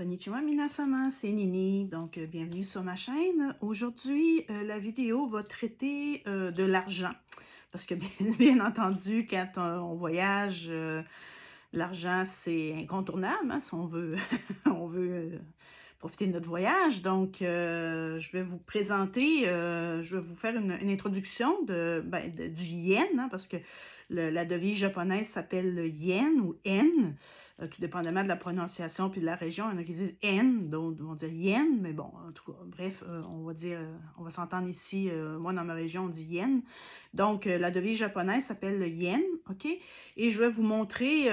Konnichiwa minasama, c'est Nini, donc bienvenue sur ma chaîne. Aujourd'hui, la vidéo va traiter de l'argent, parce que bien entendu, quand on voyage, l'argent c'est incontournable, hein, si on veut, on veut profiter de notre voyage. Donc, je vais vous présenter, je vais vous faire une introduction du yen, hein, parce que la devise japonaise s'appelle le yen ou yen. Tout dépendamment de la prononciation puis de la région. Il y en a qui disent N, d'autres vont dire yen, mais bon, en tout cas, bref, on va dire, on va s'entendre ici, moi dans ma région, on dit yen. Donc, la devise japonaise s'appelle le yen, OK? Et je vais vous montrer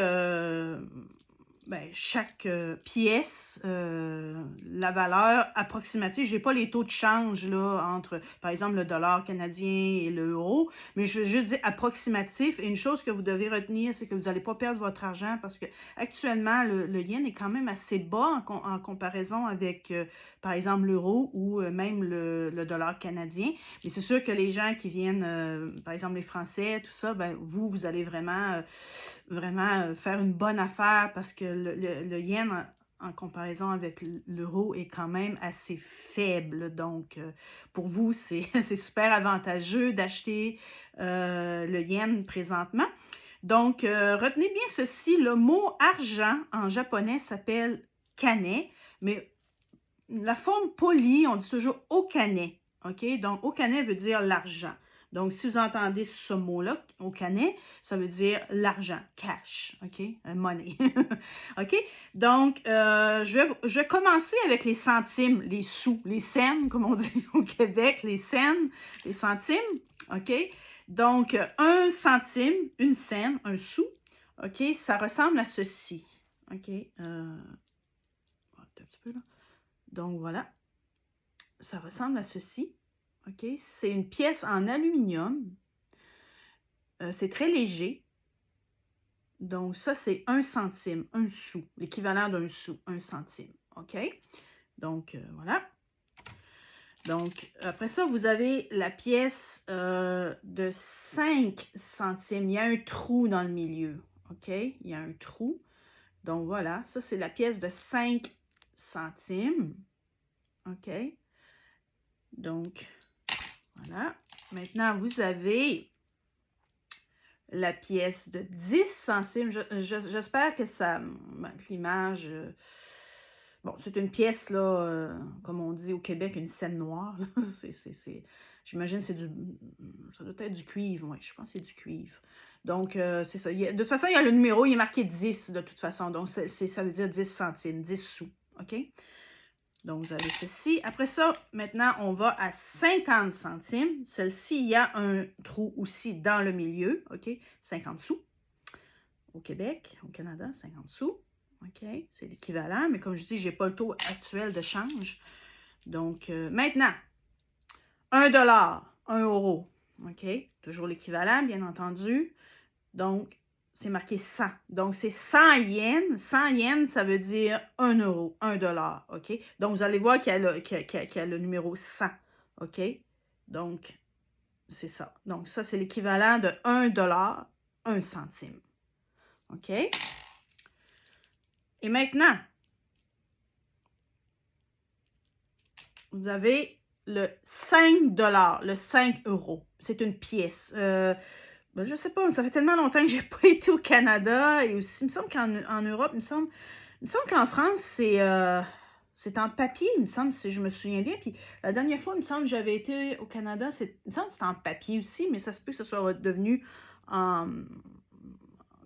chaque pièce, la valeur approximative. Je n'ai pas les taux de change là, entre, par exemple, le dollar canadien et l'euro, mais je veux juste dire approximatif. Et une chose que vous devez retenir, c'est que vous n'allez pas perdre votre argent parce que actuellement, le yen est quand même assez bas en comparaison avec, par exemple, l'euro ou même le dollar canadien. Mais c'est sûr que les gens qui viennent, par exemple, les Français, tout ça, ben, vous allez vraiment faire une bonne affaire parce que le yen, en comparaison avec l'euro, est quand même assez faible. Donc, pour vous, c'est super avantageux d'acheter le yen présentement. Donc, retenez bien ceci, le mot argent en japonais s'appelle kane, mais la forme polie, on dit toujours okane, OK? Donc, okane veut dire l'argent. Donc, si vous entendez ce mot-là, okane, ça veut dire l'argent, cash, OK? Money, OK? Donc, je vais commencer avec les centimes, les sous, les cents, comme on dit au Québec, les cents, les centimes, OK? Donc, un centime, une scène, un sou, OK? Ça ressemble à ceci, OK? Un petit peu là. Donc, voilà. Ça ressemble à ceci. OK? C'est une pièce en aluminium. C'est très léger. Donc, ça, c'est un centime, un sou. L'équivalent d'un sou, un centime. OK? Donc, voilà. Donc, après ça, vous avez la pièce de 5 centimes. Il y a un trou dans le milieu. OK? Il y a un trou. Donc, voilà. Ça, c'est la pièce de 5 centimes. OK? Donc, voilà. Maintenant, vous avez la pièce de 10 centimes. J'espère que ça... l'image... bon, c'est une pièce, là, comme on dit au Québec, une scène noire. J'imagine que c'est du... ça doit être du cuivre, oui, je pense que c'est du cuivre. Donc, c'est ça. De toute façon, il y a le numéro, il est marqué 10 de toute façon. Donc, ça veut dire 10 centimes, 10 sous. OK? Donc, vous avez ceci. Après ça, maintenant, on va à 50 centimes. Celle-ci, il y a un trou aussi dans le milieu. OK? 50 sous. Au Québec, au Canada, 50 sous. OK? C'est l'équivalent. Mais comme je dis, je n'ai pas le taux actuel de change. Donc, maintenant, 1 dollar, 1 euro. OK? Toujours l'équivalent, bien entendu. Donc, c'est marqué 100. Donc, c'est 100 yens. 100 yens, ça veut dire 1 euro, 1 dollar. OK? Donc, vous allez voir qu'il y a le numéro 100. OK? Donc, c'est ça. Donc, ça, c'est l'équivalent de 1 dollar, 1 centime. OK? Et maintenant, vous avez le 5 dollars, le 5 euros. C'est une pièce. Je ne sais pas, ça fait tellement longtemps que je n'ai pas été au Canada. Et aussi, il me semble qu'en Europe, il me semble qu'en France, c'est en papier, il me semble, si je me souviens bien. Puis la dernière fois, il me semble que j'avais été au Canada, il me semble que c'était en papier aussi, mais ça se peut que ce soit devenu en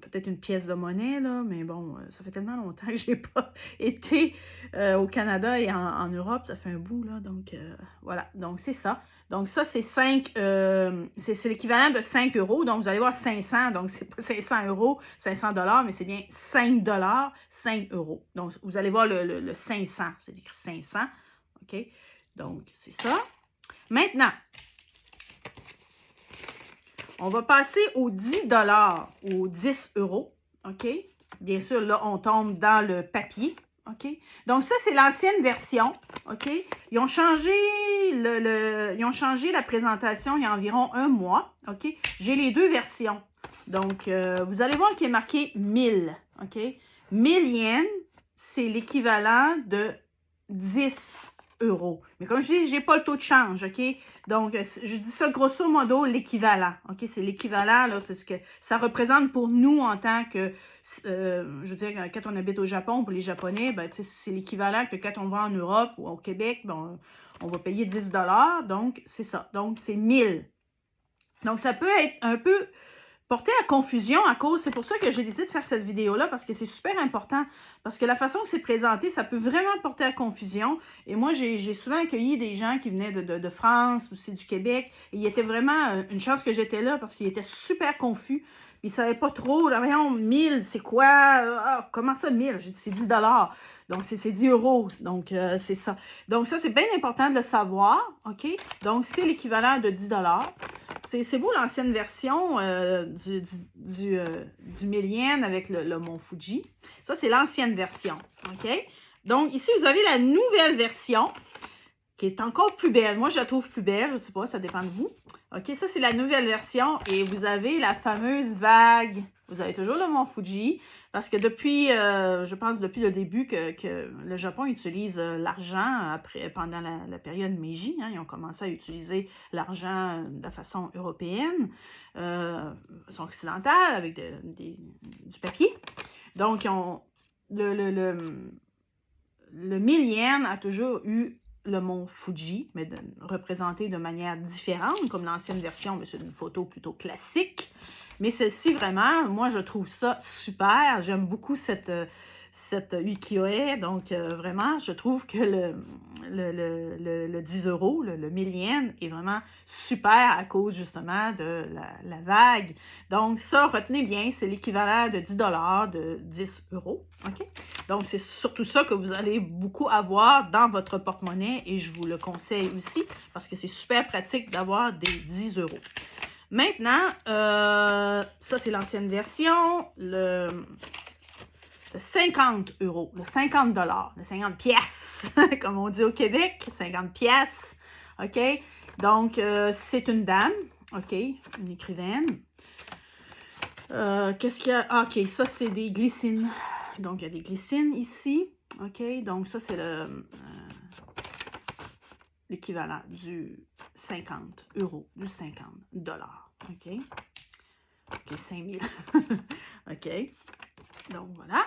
peut-être une pièce de monnaie, là, mais bon, ça fait tellement longtemps que je n'ai pas été au Canada et en Europe, ça fait un bout, là, donc voilà, donc c'est ça. Donc ça, c'est 5, c'est l'équivalent de 5 euros, donc vous allez voir 500, donc c'est pas 500 euros, 500 dollars, mais c'est bien 5 dollars, 5 euros. Donc vous allez voir le 500, c'est écrit 500, OK? Donc c'est ça. Maintenant, on va passer aux 10 dollars, aux 10 euros, OK? Bien sûr, là, on tombe dans le papier, OK? Donc, ça, c'est l'ancienne version, OK? Ils ont changé la présentation il y a environ un mois, OK? J'ai les deux versions. Donc, vous allez voir qu'il est marqué 1000, OK? 1000 yens, c'est l'équivalent de 10 €. Mais comme je dis, je n'ai pas le taux de change, OK? Donc, je dis ça grosso modo, l'équivalent, OK? C'est l'équivalent, là, c'est ce que ça représente pour nous en tant que, je veux dire, quand on habite au Japon, pour les Japonais, ben, c'est l'équivalent que quand on va en Europe ou au Québec, ben, on va payer 10 $, donc c'est ça. Donc, c'est 1000. Donc, ça peut être un peu porté à confusion à cause, c'est pour ça que j'ai décidé de faire cette vidéo-là, parce que c'est super important, parce que la façon que c'est présenté, ça peut vraiment porter à confusion. Et moi, j'ai souvent accueilli des gens qui venaient de France, aussi du Québec, et il était vraiment une chance que j'étais là, parce qu'ils étaient super confus. Ils ne savaient pas trop, là, voyons, 1000, c'est quoi? Ah, comment ça, 1000? J'ai dit, c'est 10 $. Donc, c'est 10 €. Donc, c'est ça. Donc, ça, c'est bien important de le savoir, OK? Donc, c'est l'équivalent de 10 $. C'est beau l'ancienne version du 1000 yens avec le mont Fuji. Ça, c'est l'ancienne version, OK? Donc, ici, vous avez la nouvelle version qui est encore plus belle. Moi, je la trouve plus belle. Je ne sais pas, ça dépend de vous. OK, ça, c'est la nouvelle version. Et vous avez la fameuse vague. Vous avez toujours le mont Fuji. Parce que depuis, je pense depuis le début que le Japon utilise l'argent pendant la période Meiji. Hein, ils ont commencé à utiliser l'argent de façon européenne, façon occidentale, avec du papier. Donc, le 1000 yens a toujours eu le mont Fuji, mais représenté de manière différente, comme l'ancienne version, mais c'est une photo plutôt classique. Mais celle-ci, vraiment, moi, je trouve ça super. J'aime beaucoup cette ukiyo-e. Donc, vraiment, je trouve que le 10 €, le 1000 yens, est vraiment super à cause, justement, de la vague. Donc, ça, retenez bien, c'est l'équivalent de 10 $, de 10 €. OK? Donc, c'est surtout ça que vous allez beaucoup avoir dans votre porte-monnaie et je vous le conseille aussi parce que c'est super pratique d'avoir des 10 €. Maintenant, ça, c'est l'ancienne version, le 50 €, le 50 $, le 50 pièces, comme on dit au Québec, 50 pièces, OK? Donc, c'est une dame, OK, une écrivaine. Qu'est-ce qu'il y a? Ah, OK, ça, c'est des glycines. Donc, il y a des glycines ici, OK? Donc, ça, c'est l'équivalent du 50 €, du 50 $, OK? OK, 5000. OK. Donc, voilà.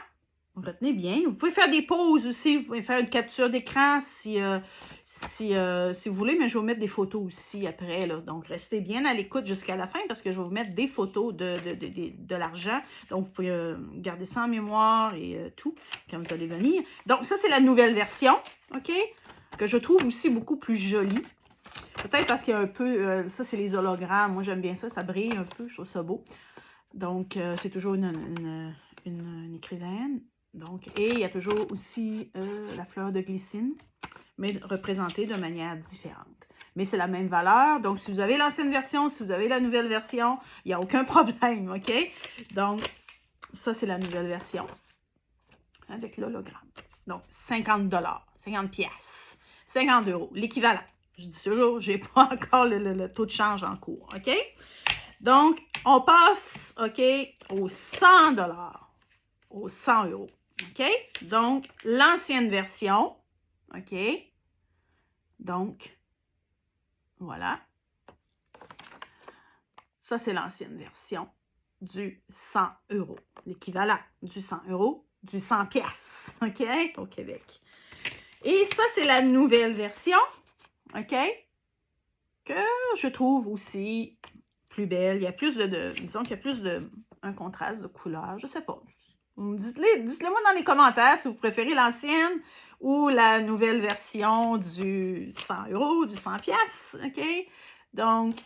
Retenez bien. Vous pouvez faire des pauses aussi. Vous pouvez faire une capture d'écran si vous voulez, mais je vais vous mettre des photos aussi après. Là. Donc, restez bien à l'écoute jusqu'à la fin parce que je vais vous mettre des photos de l'argent. Donc, vous pouvez garder ça en mémoire et tout quand vous allez venir. Donc, ça, c'est la nouvelle version, OK? Que je trouve aussi beaucoup plus jolie. Peut-être parce qu'il y a un peu... ça, c'est les hologrammes. Moi, j'aime bien ça. Ça brille un peu. Je trouve ça beau. Donc, c'est toujours une écrivaine. Donc, et il y a toujours aussi la fleur de glycine, mais représentée de manière différente. Mais c'est la même valeur. Donc, si vous avez l'ancienne version, si vous avez la nouvelle version, il n'y a aucun problème, OK? Donc, ça, c'est la nouvelle version avec l'hologramme. Donc, 50 $, 50 pièces, 50 €, l'équivalent. Je dis toujours, je n'ai pas encore le taux de change en cours, OK? Donc, on passe, OK, aux 100 $, aux 100 €. OK? Donc, l'ancienne version. OK? Donc, voilà. Ça, c'est l'ancienne version du 100 €. L'équivalent du 100 €, du 100 pièces. OK? Au Québec. Et ça, c'est la nouvelle version. OK? Que je trouve aussi plus belle. Il y a plus disons qu'il y a plus un contraste de couleur. Je ne sais pas. Dites-le moi dans les commentaires si vous préférez l'ancienne ou la nouvelle version du 100 €, du 100 pièces, OK? Donc,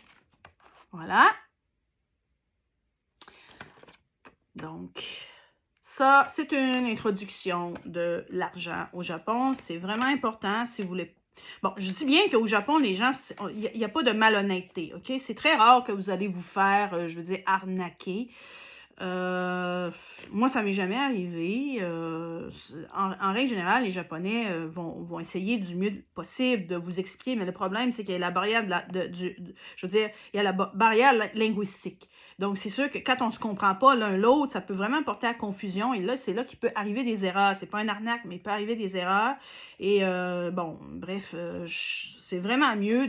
voilà. Donc, ça, c'est une introduction de l'argent au Japon. C'est vraiment important si vous voulez... Bon, je dis bien qu'au Japon, les gens, il n'y a pas de malhonnêteté, OK? C'est très rare que vous allez vous faire, je veux dire, arnaquer. moi, ça m'est jamais arrivé. En règle générale, les Japonais vont essayer du mieux possible de vous expliquer, mais le problème, c'est qu'il y a la barrière je veux dire, il y a la barrière linguistique. Donc, c'est sûr que quand on ne se comprend pas l'un l'autre, ça peut vraiment porter à confusion. Et là, c'est là qu'il peut arriver des erreurs. C'est pas une arnaque, mais il peut arriver des erreurs. Et bon, bref, c'est vraiment mieux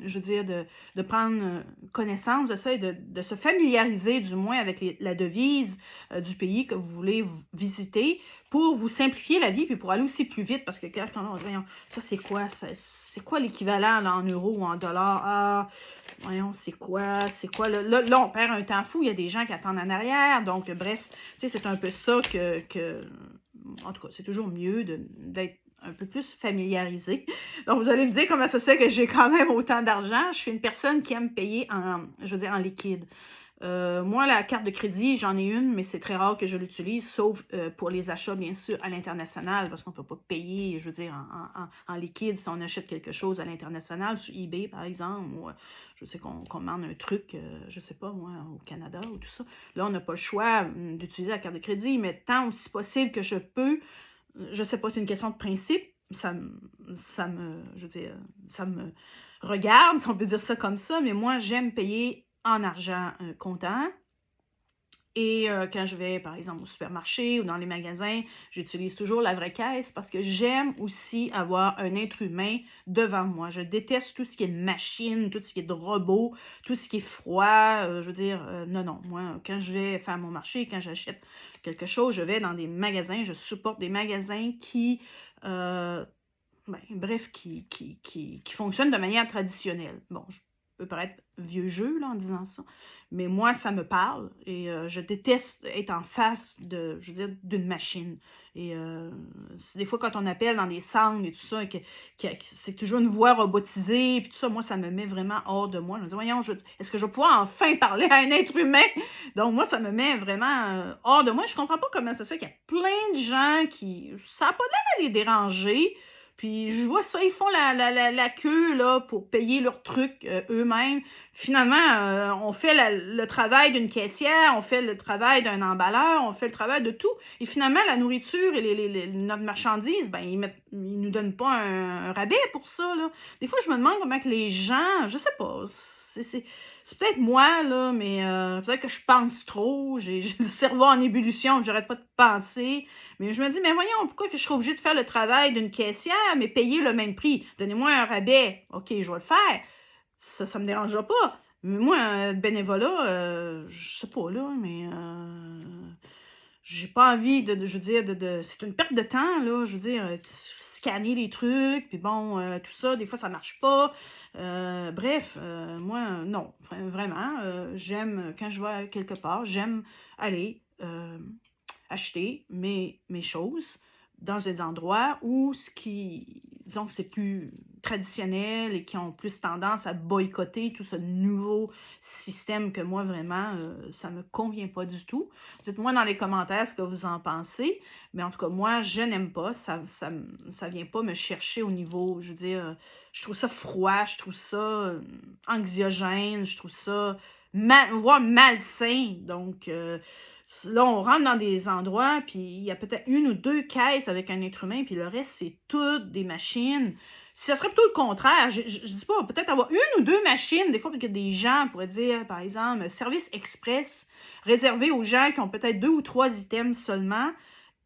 je veux dire, de prendre connaissance de ça et de se familiariser du moins avec la devise du pays que vous voulez visiter pour vous simplifier la vie puis pour aller aussi plus vite parce que quand on voyons, ça c'est quoi? C'est quoi l'équivalent en euros ou en dollars? Ah, voyons, c'est quoi? Là, on perd un temps fou, il y a des gens qui attendent en arrière, donc bref, tu sais, c'est un peu ça en tout cas, c'est toujours mieux d'être un peu plus familiarisé. Donc, vous allez me dire comment ça se fait que j'ai quand même autant d'argent. Je suis une personne qui aime payer je veux dire, en liquide. Moi, la carte de crédit, j'en ai une, mais c'est très rare que je l'utilise, sauf pour les achats, bien sûr, à l'international, parce qu'on ne peut pas payer, je veux dire, en liquide si on achète quelque chose à l'international, sur eBay, par exemple, ou je sais qu'on commande un truc, je sais pas, moi, au Canada ou tout ça. Là, on n'a pas le choix d'utiliser la carte de crédit, mais tant aussi possible que je peux, je sais pas, c'est une question de principe, je veux dire, ça me regarde, si on peut dire ça comme ça, mais moi, j'aime payer en argent comptant. Et quand je vais, par exemple, au supermarché ou dans les magasins, j'utilise toujours la vraie caisse parce que j'aime aussi avoir un être humain devant moi. Je déteste tout ce qui est de machine, tout ce qui est de robot, tout ce qui est froid. Je veux dire, non. Moi, quand je vais faire mon marché, quand j'achète quelque chose, je vais dans des magasins, je supporte des magasins qui... bref, qui fonctionnent de manière traditionnelle. Bon, je peux paraître vieux jeu là, en disant ça, mais moi, ça me parle et je déteste être en face je veux dire, d'une machine. Et des fois, quand on appelle dans des centres et tout ça, c'est toujours une voix robotisée, puis tout ça, moi, ça me met vraiment hors de moi. Je me dis, voyons, est-ce que je vais pouvoir enfin parler à un être humain? Donc, moi, ça me met vraiment hors de moi. Je comprends pas comment c'est ça qu'il y a plein de gens qui... Ça n'a pas l'air à les déranger. Puis je vois ça, ils font la queue là, pour payer leurs trucs eux-mêmes. Finalement, on fait le travail d'une caissière, on fait le travail d'un emballeur, on fait le travail de tout. Et finalement, la nourriture et notre marchandise, ben, ils nous donnent pas un rabais pour ça. Là. Des fois, je me demande comment que les gens, je sais pas, c'est peut-être moi, là, mais peut-être que je pense trop, j'ai le cerveau en ébullition, j'arrête pas de penser. Mais je me dis, mais voyons, pourquoi que je serais obligée de faire le travail d'une caissière, mais payer le même prix? Donnez-moi un rabais. OK, je vais le faire. Ça me dérangera pas. Mais moi, bénévolat, je sais pas, là, mais j'ai pas envie je veux dire, c'est une perte de temps, là, je veux dire, scanner les trucs, puis bon, tout ça, des fois, ça marche pas. Bref, moi, non, vraiment, j'aime, quand je vais quelque part, j'aime aller acheter mes choses dans des endroits où disons que c'est plus traditionnel et qui ont plus tendance à boycotter tout ce nouveau système que moi, vraiment, ça me convient pas du tout. Dites-moi dans les commentaires ce que vous en pensez, mais en tout cas, moi, je n'aime pas, ça vient pas me chercher au niveau, je veux dire, je trouve ça froid, je trouve ça anxiogène, je trouve ça voire malsain, donc... là, on rentre dans des endroits, puis il y a peut-être une ou deux caisses avec un être humain, puis le reste, c'est toutes des machines. Si ça serait plutôt le contraire, je dis pas, peut-être avoir une ou deux machines, des fois, parce que des gens pourraient dire, par exemple, service express réservé aux gens qui ont peut-être 2 ou 3 items seulement.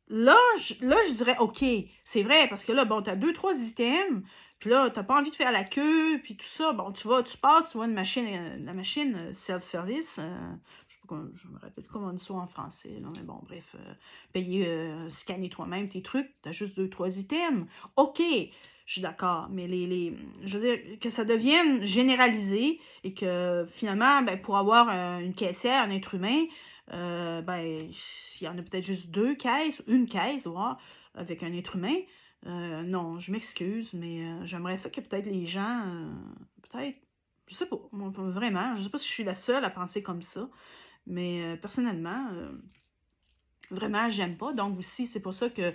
Là, je dirais, OK, c'est vrai, parce que là, bon, tu as 2, 3 items, puis là, tu n'as pas envie de faire la queue, puis tout ça. Bon, tu passes, tu vois une machine, la machine self-service, je me rappelle plus comment on dit ça en français, là, mais bon, bref, payer, scanner toi-même tes trucs, tu as juste 2, 3 items. OK, je suis d'accord, mais je veux dire, que ça devienne généralisé et que finalement, ben, pour avoir une caissière, un être humain, ben, s'il y en a peut-être juste 2 caisses, une caisse, voilà, avec un être humain, non, je m'excuse, mais j'aimerais ça que peut-être les gens, peut-être, je sais pas, moi, vraiment, je sais pas si je suis la seule à penser comme ça, mais personnellement, vraiment, j'aime pas. Donc aussi, c'est pour ça que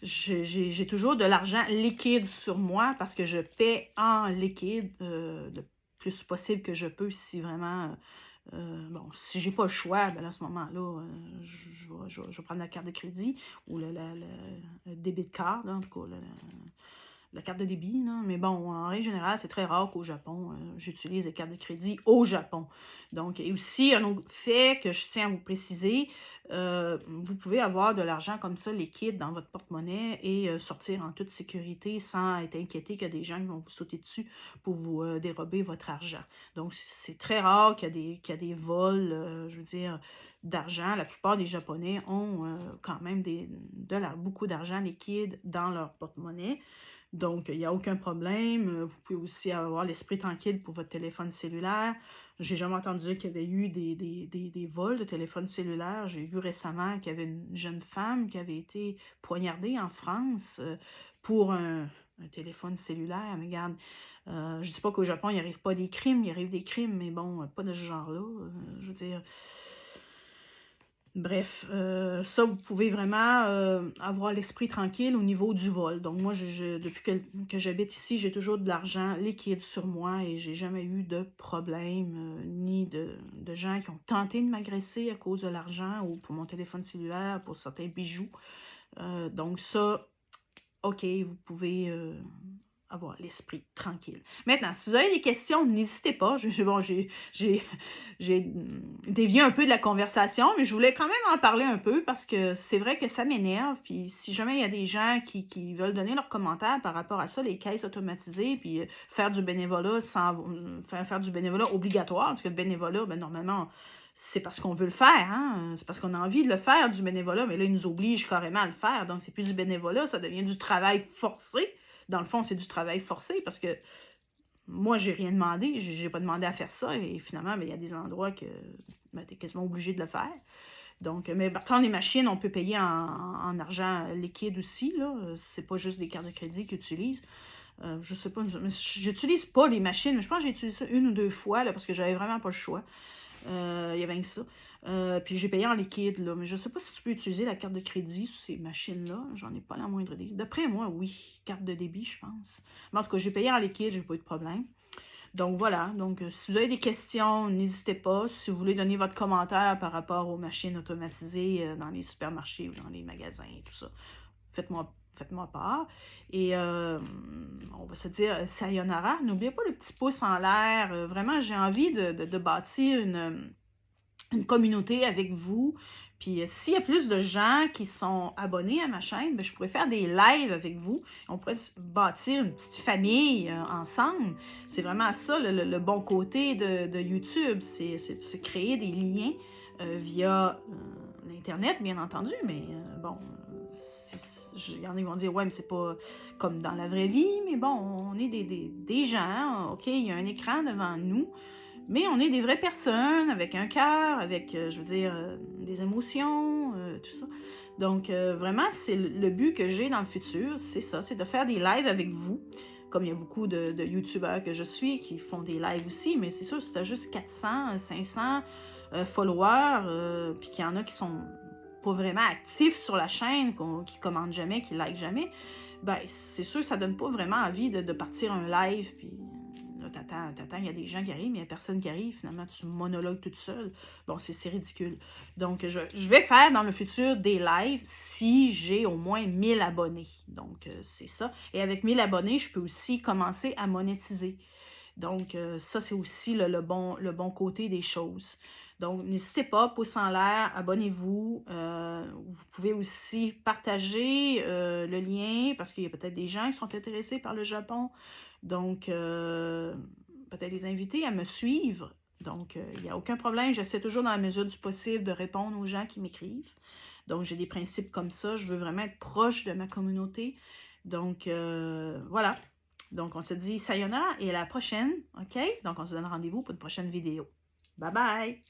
j'ai toujours de l'argent liquide sur moi parce que je paie en liquide le plus possible que je peux si vraiment Bon, si j'ai pas le choix, ben là, à ce moment-là, je vais prendre la carte de crédit ou le débit card, là, en tout cas, la carte de débit, là. Mais bon, en règle générale, c'est très rare qu'au Japon, j'utilise les cartes de crédit au Japon. Donc, et aussi, un autre fait que je tiens à vous préciser, vous pouvez avoir de l'argent comme ça liquide dans votre porte-monnaie et sortir en toute sécurité sans être inquiété qu'il y a des gens qui vont vous sauter dessus pour vous dérober votre argent. Donc, c'est très rare qu'il y a des vols, je veux dire, d'argent. La plupart des Japonais ont quand même beaucoup d'argent liquide dans leur porte-monnaie. Donc, il n'y a aucun problème. Vous pouvez aussi avoir l'esprit tranquille pour votre téléphone cellulaire. J'ai jamais entendu dire qu'il y avait eu des vols de téléphone cellulaire. J'ai vu récemment qu'il y avait une jeune femme qui avait été poignardée en France pour un téléphone cellulaire. Mais regarde, je ne dis pas qu'au Japon, il n'arrive pas des crimes, il arrive des crimes, mais bon, pas de ce genre-là. Je veux dire, bref, ça, vous pouvez vraiment avoir l'esprit tranquille au niveau du vol. Donc, moi, depuis que j'habite ici, j'ai toujours de l'argent liquide sur moi et j'ai jamais eu de problème, ni de gens qui ont tenté de m'agresser à cause de l'argent ou pour mon téléphone cellulaire, pour certains bijoux. Donc, ça, OK, vous pouvez avoir l'esprit tranquille. Maintenant, si vous avez des questions, n'hésitez pas. Bon, j'ai dévié un peu de la conversation, mais je voulais quand même en parler un peu parce que c'est vrai que ça m'énerve. Puis si jamais il y a des gens qui veulent donner leurs commentaires par rapport à ça, les caisses automatisées, puis faire du bénévolat faire du bénévolat obligatoire, parce que le bénévolat, ben, normalement, c'est parce qu'on veut le faire, hein? C'est parce qu'on a envie de le faire, du bénévolat, mais là, ils nous obligent carrément à le faire. Donc, c'est plus du bénévolat, ça devient du travail forcé. Dans le fond, c'est du travail forcé parce que moi, j'ai rien demandé. J'ai pas demandé à faire ça. Et finalement, ben, il y a des endroits que ben, tu es quasiment obligé de le faire. Donc, mais quand les machines, on peut payer en argent liquide aussi. C'est pas juste des cartes de crédit qu'ils utilisent. Je sais pas, j'utilise pas les machines, mais je pense que j'ai utilisé ça 1 ou 2 fois là, parce que j'avais vraiment pas le choix. Il y avait ça. Puis j'ai payé en liquide, là. Mais je ne sais pas si tu peux utiliser la carte de crédit sur ces machines-là. J'en ai pas la moindre idée. D'après moi, oui. Carte de débit, je pense. Mais en tout cas, j'ai payé en liquide, j'ai pas eu de problème. Donc voilà. Donc, si vous avez des questions, n'hésitez pas. Si vous voulez donner votre commentaire par rapport aux machines automatisées dans les supermarchés ou dans les magasins et tout ça, faites-moi part. Et on va se dire sayonara. N'oubliez pas le petit pouce en l'air. Vraiment, j'ai envie de bâtir une communauté avec vous. Puis s'il y a plus de gens qui sont abonnés à ma chaîne, ben, je pourrais faire des lives avec vous. On pourrait bâtir une petite famille ensemble. C'est vraiment ça le bon côté de YouTube. C'est de se créer des liens via l'Internet, bien entendu. Mais bon, il y en a qui vont dire, ouais, mais c'est pas comme dans la vraie vie. Mais bon, on est des gens. OK, il y a un écran devant nous. Mais on est des vraies personnes avec un cœur, avec, je veux dire, des émotions, tout ça. Donc, vraiment, c'est le but que j'ai dans le futur, c'est ça, c'est de faire des lives avec vous. Comme il y a beaucoup de YouTubeurs que je suis qui font des lives aussi, mais c'est sûr, si tu as juste 400, 500 followers, puis qu'il y en a qui sont pas vraiment actifs sur la chaîne, qui commentent jamais, qui likent jamais, ben c'est sûr que ça donne pas vraiment envie de partir un live, puis là, t'attends, il y a des gens qui arrivent, mais il n'y a personne qui arrive. Finalement, tu monologues toute seule. Bon, c'est ridicule. Donc, je vais faire dans le futur des lives si j'ai au moins 1000 abonnés. Donc, c'est ça. Et avec 1000 abonnés, je peux aussi commencer à monétiser. Donc, ça, c'est aussi le bon côté des choses. Donc, n'hésitez pas, pouce en l'air, abonnez-vous. Vous pouvez aussi partager le lien parce qu'il y a peut-être des gens qui sont intéressés par le Japon. Donc, peut-être les inviter à me suivre. Donc, il n'y a aucun problème. J'essaie toujours dans la mesure du possible de répondre aux gens qui m'écrivent. Donc, j'ai des principes comme ça. Je veux vraiment être proche de ma communauté. Donc, voilà. Donc, on se dit sayonara et à la prochaine, OK? Donc, on se donne rendez-vous pour une prochaine vidéo. Bye bye!